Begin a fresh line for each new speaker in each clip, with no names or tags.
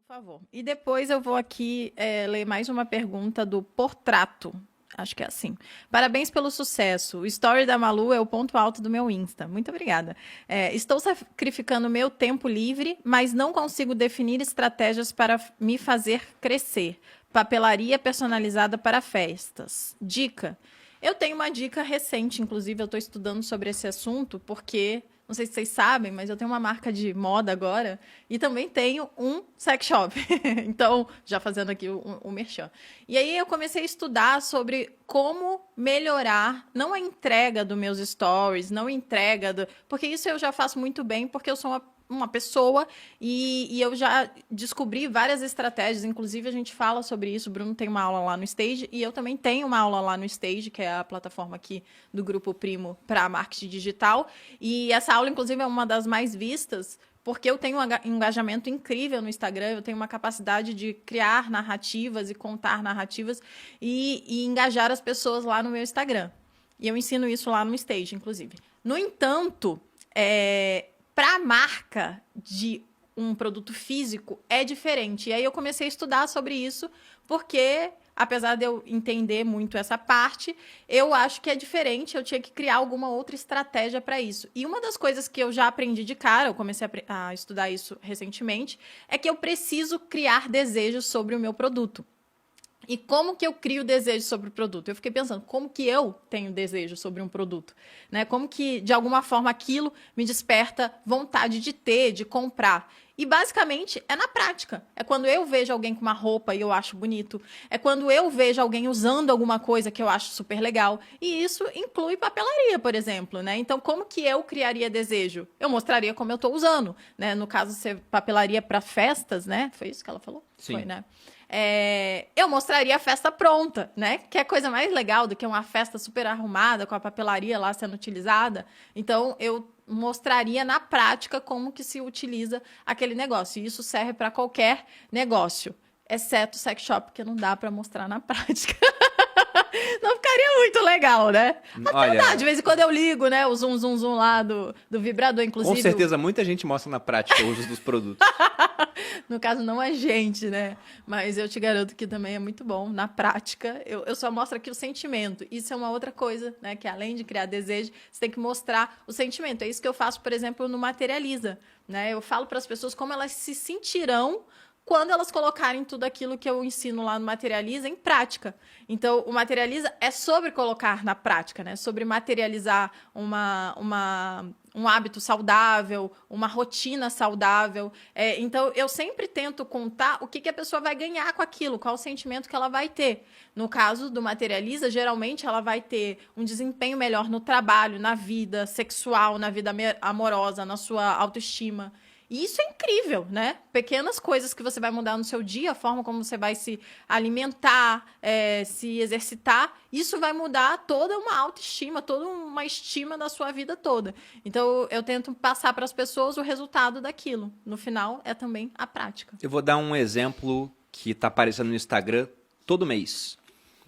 Por favor. E depois eu vou aqui ler mais uma pergunta do Portrato. Acho que é assim. Parabéns pelo sucesso. O story da Malu é o ponto alto do meu Insta. Muito obrigada. Estou sacrificando meu tempo livre, mas não consigo definir estratégias para me fazer crescer. Papelaria personalizada para festas. Dica. Eu tenho uma dica recente, inclusive eu estou estudando sobre esse assunto, porque, não sei se vocês sabem, mas eu tenho uma marca de moda agora e também tenho um sex shop. Então, já fazendo aqui o merchan. E aí eu comecei a estudar sobre como melhorar, não a entrega dos meus stories, não a entrega do... Porque isso eu já faço muito bem, porque eu sou uma pessoa e eu já descobri várias estratégias, inclusive a gente fala sobre isso, o Bruno tem uma aula lá no Stage e eu também tenho uma aula lá no Stage, que é a plataforma aqui do Grupo Primo para marketing digital, e essa aula inclusive é uma das mais vistas, porque eu tenho um engajamento incrível no Instagram, eu tenho uma capacidade de criar narrativas e contar narrativas e engajar as pessoas lá no meu Instagram. E eu ensino isso lá no Stage, inclusive. No entanto, para a marca de um produto físico é diferente. E aí eu comecei a estudar sobre isso, porque, apesar de eu entender muito essa parte, eu acho que é diferente, eu tinha que criar alguma outra estratégia para isso. E uma das coisas que eu já aprendi de cara, eu comecei a estudar isso recentemente, é que eu preciso criar desejos sobre o meu produto. E como que eu crio desejo sobre o produto? Eu fiquei pensando, como que eu tenho desejo sobre um produto? Né? Como que, de alguma forma, aquilo me desperta vontade de ter, de comprar? E, basicamente, é na prática. É quando eu vejo alguém com uma roupa e eu acho bonito. É quando eu vejo alguém usando alguma coisa que eu acho super legal. E isso inclui papelaria, por exemplo. Né? Então, como que eu criaria desejo? Eu mostraria como eu estou usando. Né? No caso, ser papelaria para festas, né? Foi isso que ela falou?
Sim.
Foi, né? Eu mostraria a festa pronta, né? Que é coisa mais legal do que uma festa super arrumada, com a papelaria lá sendo utilizada. Então, eu mostraria na prática como que se utiliza aquele negócio. E isso serve para qualquer negócio, exceto sex shop, que não dá para mostrar na prática. Não ficaria muito legal, né? Até dá, de vez em quando eu ligo, né? O zoom, zoom, zoom lá do vibrador, inclusive.
Com certeza, muita gente mostra na prática o uso dos produtos.
No caso, não é gente, né? Mas eu te garanto que também é muito bom. Na prática, eu só mostro aqui o sentimento. Isso é uma outra coisa, né? Que além de criar desejo, você tem que mostrar o sentimento. É isso que eu faço, por exemplo, no Materializa. Né? Eu falo para as pessoas como elas se sentirão quando elas colocarem tudo aquilo que eu ensino lá no Materializa em prática. Então, o Materializa é sobre colocar na prática, né? Sobre materializar um hábito saudável, uma rotina saudável. Então, eu sempre tento contar o que a pessoa vai ganhar com aquilo, qual o sentimento que ela vai ter. No caso do Materializa, geralmente ela vai ter um desempenho melhor no trabalho, na vida sexual, na vida amorosa, na sua autoestima. E isso é incrível, né? Pequenas coisas que você vai mudar no seu dia, a forma como você vai se alimentar, se exercitar, isso vai mudar toda uma autoestima, toda uma estima da sua vida toda. Então, eu tento passar para as pessoas o resultado daquilo. No final, é também a prática.
Eu vou dar um exemplo que está aparecendo no Instagram todo mês.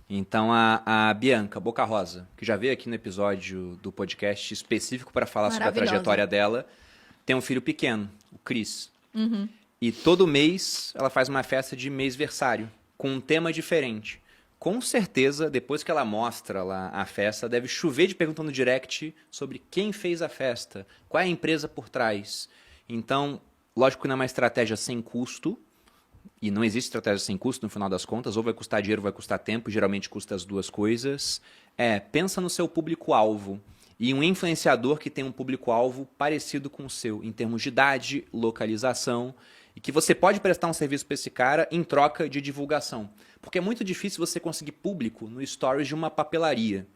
Então, a Bianca Boca Rosa, que já veio aqui no episódio do podcast específico para falar sobre a trajetória dela, tem um filho pequeno, o Cris.
Uhum.
E todo mês ela faz uma festa de mêsversário, com um tema diferente. Com certeza, depois que ela mostra lá a festa, deve chover de pergunta no direct sobre quem fez a festa, qual é a empresa por trás. Então, lógico que não é uma estratégia sem custo, e não existe estratégia sem custo no final das contas, ou vai custar dinheiro ou vai custar tempo, geralmente custa as duas coisas. Pensa no seu público-alvo. E um influenciador que tem um público-alvo parecido com o seu, em termos de idade, localização, e que você pode prestar um serviço para esse cara em troca de divulgação. Porque é muito difícil você conseguir público no stories de uma papelaria.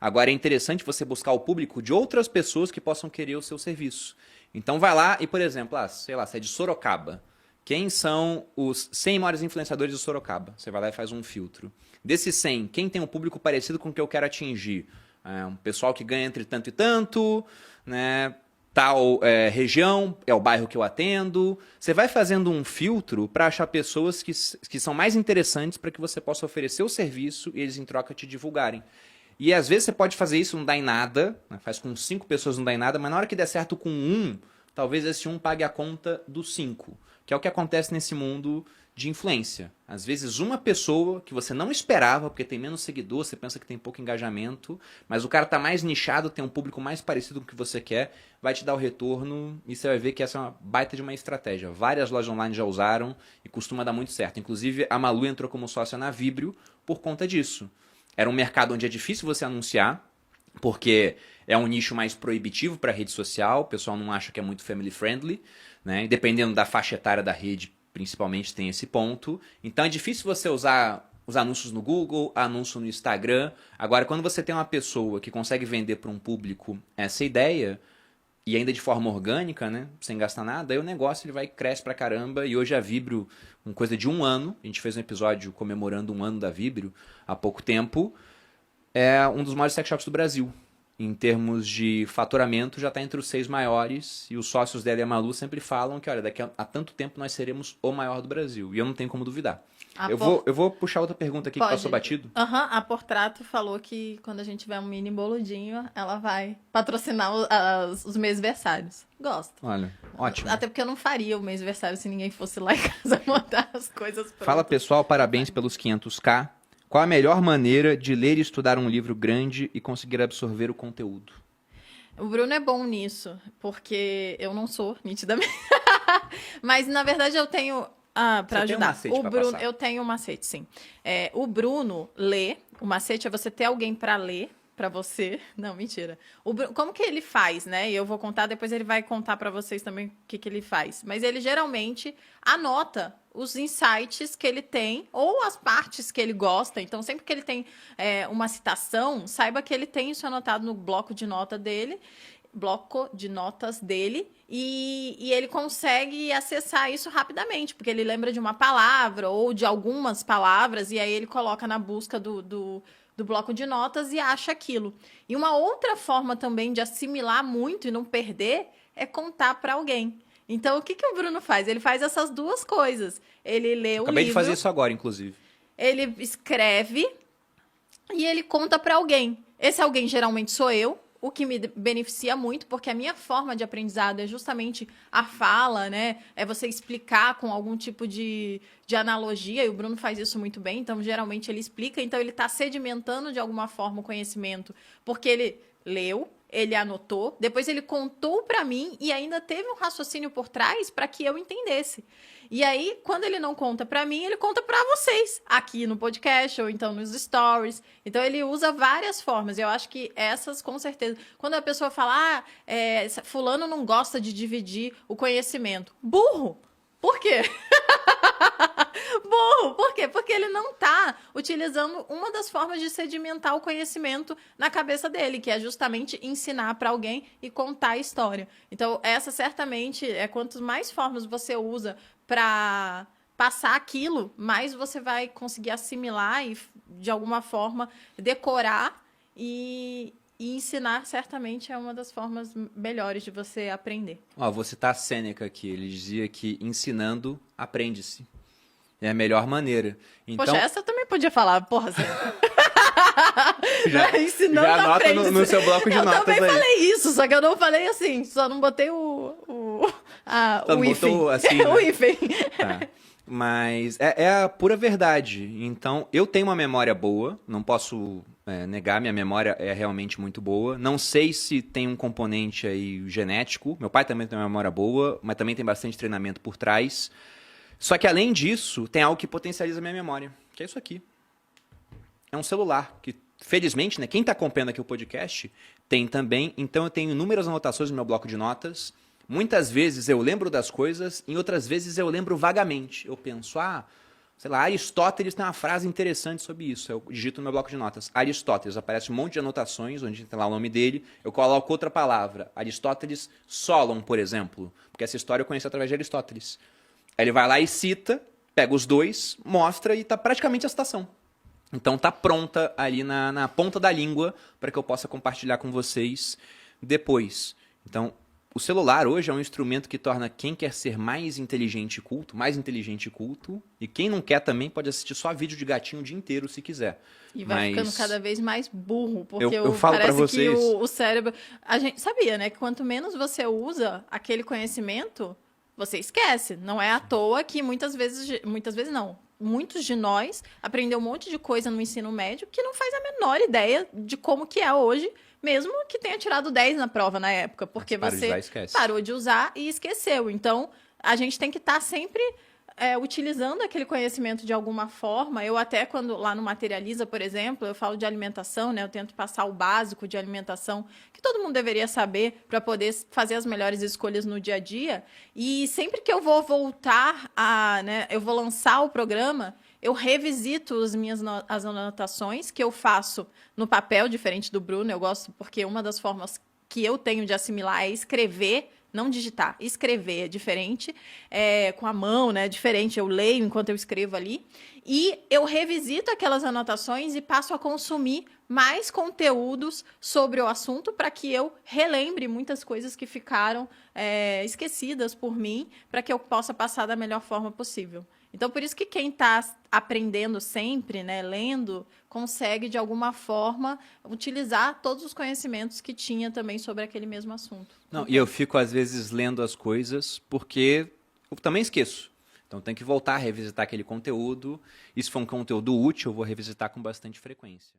Agora é interessante você buscar o público de outras pessoas que possam querer o seu serviço. Então vai lá e, por exemplo, sei lá, você é de Sorocaba. Quem são os 100 maiores influenciadores de Sorocaba? Você vai lá e faz um filtro. Desses 100, quem tem um público parecido com o que eu quero atingir? Um pessoal que ganha entre tanto e tanto, né? Tal região é o bairro que eu atendo. Você vai fazendo um filtro para achar pessoas que são mais interessantes para que você possa oferecer o serviço e eles em troca te divulgarem. E às vezes você pode fazer isso, não dá em nada, né? Faz com 5 pessoas, não dá em nada, mas na hora que der certo com um, talvez esse um pague a conta dos 5. que é o que acontece nesse mundo de influência. Às vezes uma pessoa que você não esperava, porque tem menos seguidor, você pensa que tem pouco engajamento, mas o cara tá mais nichado, tem um público mais parecido com o que você quer, vai te dar o retorno e você vai ver que essa é uma baita de uma estratégia. Várias lojas online já usaram e costuma dar muito certo. Inclusive, a Malu entrou como sócia na Vibrio por conta disso. Era um mercado onde é difícil você anunciar, porque é um nicho mais proibitivo para rede social, o pessoal não acha que é muito family friendly, né? E dependendo da faixa etária da rede, principalmente tem esse ponto. Então é difícil você usar os anúncios no Google, anúncio no Instagram. Agora, quando você tem uma pessoa que consegue vender para um público essa ideia, e ainda de forma orgânica, né, sem gastar nada, aí o negócio ele vai cresce pra caramba. E hoje a Vibrio, com coisa de 1 ano, a gente fez um episódio comemorando 1 ano da Vibrio há pouco tempo, é um dos maiores sex shops do Brasil. Em termos de faturamento, já está entre os 6 maiores. E os sócios dela e a Malu sempre falam que, olha, daqui a tanto tempo nós seremos o maior do Brasil. E eu não tenho como duvidar. Eu vou puxar outra pergunta aqui que passou batido.
A Portrato falou que quando a gente tiver um mini boludinho, ela vai patrocinar os mêsversários. Gosto.
Olha, ótimo.
Até porque eu não faria o mêsversário se ninguém fosse lá em casa montar as coisas prontas.
Fala, pessoal, parabéns pelos 500k. Qual a melhor maneira de ler e estudar um livro grande e conseguir absorver o conteúdo?
O Bruno é bom nisso, porque eu não sou, nitidamente. Mas, na verdade, eu tenho... para ajudar.
Tem um macete
o
pra
Bruno,
passar.
eu tenho um macete, sim. O Bruno lê, o macete é você ter alguém para ler para você. Não, mentira. Como que ele faz, né? E eu vou contar, depois ele vai contar para vocês também o que ele faz. Mas ele geralmente anota os insights que ele tem ou as partes que ele gosta. Então, sempre que ele tem uma citação, saiba que ele tem isso anotado no bloco de notas dele, e ele consegue acessar isso rapidamente, porque ele lembra de uma palavra ou de algumas palavras, e aí ele coloca na busca do bloco de notas e acha aquilo. E uma outra forma também de assimilar muito e não perder é contar para alguém. Então, o que o Bruno faz? Ele faz essas duas coisas. Ele lê o livro...
Acabei de fazer isso agora, inclusive.
Ele escreve e ele conta para alguém. Esse alguém geralmente sou eu, o que me beneficia muito, porque a minha forma de aprendizado é justamente a fala, né? É você explicar com algum tipo de analogia, e o Bruno faz isso muito bem, então geralmente ele explica, então ele está sedimentando de alguma forma o conhecimento, porque ele leu, ele anotou, depois ele contou para mim e ainda teve um raciocínio por trás para que eu entendesse. E aí, quando ele não conta para mim, ele conta para vocês, aqui no podcast ou então nos stories. Então, ele usa várias formas. Eu acho que essas, com certeza... Quando a pessoa fala, fulano não gosta de dividir o conhecimento. Burro! Por quê? Burro! Por quê? Porque ele não está utilizando uma das formas de sedimentar o conhecimento na cabeça dele, que é justamente ensinar para alguém e contar a história. Então, essa certamente quanto mais formas você usa para passar aquilo, mais você vai conseguir assimilar e, de alguma forma, decorar e ensinar, certamente, é uma das formas melhores de você aprender.
Vou citar a Sêneca aqui. Ele dizia que ensinando, aprende-se. É a melhor maneira. Então,
poxa, essa eu também podia falar, porra, Sêneca.
já anota no seu bloco de notas aí.
Eu também falei isso, só que eu não falei assim, só não botei o hífen.
Assim, né?
O hífen.
Tá. Mas é a pura verdade. Então, eu tenho uma memória boa, não posso negar, minha memória é realmente muito boa. Não sei se tem um componente aí genético. Meu pai também tem uma memória boa, mas também tem bastante treinamento por trás. Só que, além disso, tem algo que potencializa a minha memória, que é isso aqui. É um celular, que, felizmente, né, quem está acompanhando aqui o podcast tem também. Então, eu tenho inúmeras anotações no meu bloco de notas. Muitas vezes eu lembro das coisas, em outras vezes eu lembro vagamente. Eu penso, sei lá, Aristóteles tem uma frase interessante sobre isso. Eu digito no meu bloco de notas. Aristóteles, aparece um monte de anotações, onde tem lá o nome dele. Eu coloco outra palavra. Aristóteles Solon, por exemplo. Porque essa história eu conheci através de Aristóteles. Aí ele vai lá e cita, pega os dois, mostra e está praticamente a citação. Então está pronta ali na ponta da língua para que eu possa compartilhar com vocês depois. Então, o celular hoje é um instrumento que torna quem quer ser mais inteligente e culto, e quem não quer também pode assistir só vídeo de gatinho o dia inteiro, se quiser.
E vai ficando cada vez mais burro, porque
eu falo
parece
pra vocês,
que o cérebro... A gente sabia, né, que quanto menos você usa aquele conhecimento, você esquece. Não é à toa que muitas vezes não. Muitos de nós aprendeu um monte de coisa no ensino médio que não faz a menor ideia de como que é hoje, mesmo que tenha tirado 10 na prova na época, porque você parou de usar e esqueceu. Então, a gente tem que estar sempre utilizando aquele conhecimento de alguma forma. Eu até, quando lá no Materializa, por exemplo, eu falo de alimentação, né? Eu tento passar o básico de alimentação que todo mundo deveria saber para poder fazer as melhores escolhas no dia a dia. E sempre que eu vou voltar eu vou lançar o programa, eu revisito as anotações que eu faço no papel, diferente do Bruno. Eu gosto porque uma das formas que eu tenho de assimilar é escrever. Não digitar, escrever é diferente, com a mão, né? É diferente, eu leio enquanto eu escrevo ali. E eu revisito aquelas anotações e passo a consumir mais conteúdos sobre o assunto para que eu relembre muitas coisas que ficaram esquecidas por mim, para que eu possa passar da melhor forma possível. Então, por isso que quem está aprendendo sempre, né, lendo, consegue, de alguma forma, utilizar todos os conhecimentos que tinha também sobre aquele mesmo assunto.
Não, e eu fico, às vezes, lendo as coisas porque eu também esqueço. Então, tem que voltar a revisitar aquele conteúdo. E se for um conteúdo útil, eu vou revisitar com bastante frequência.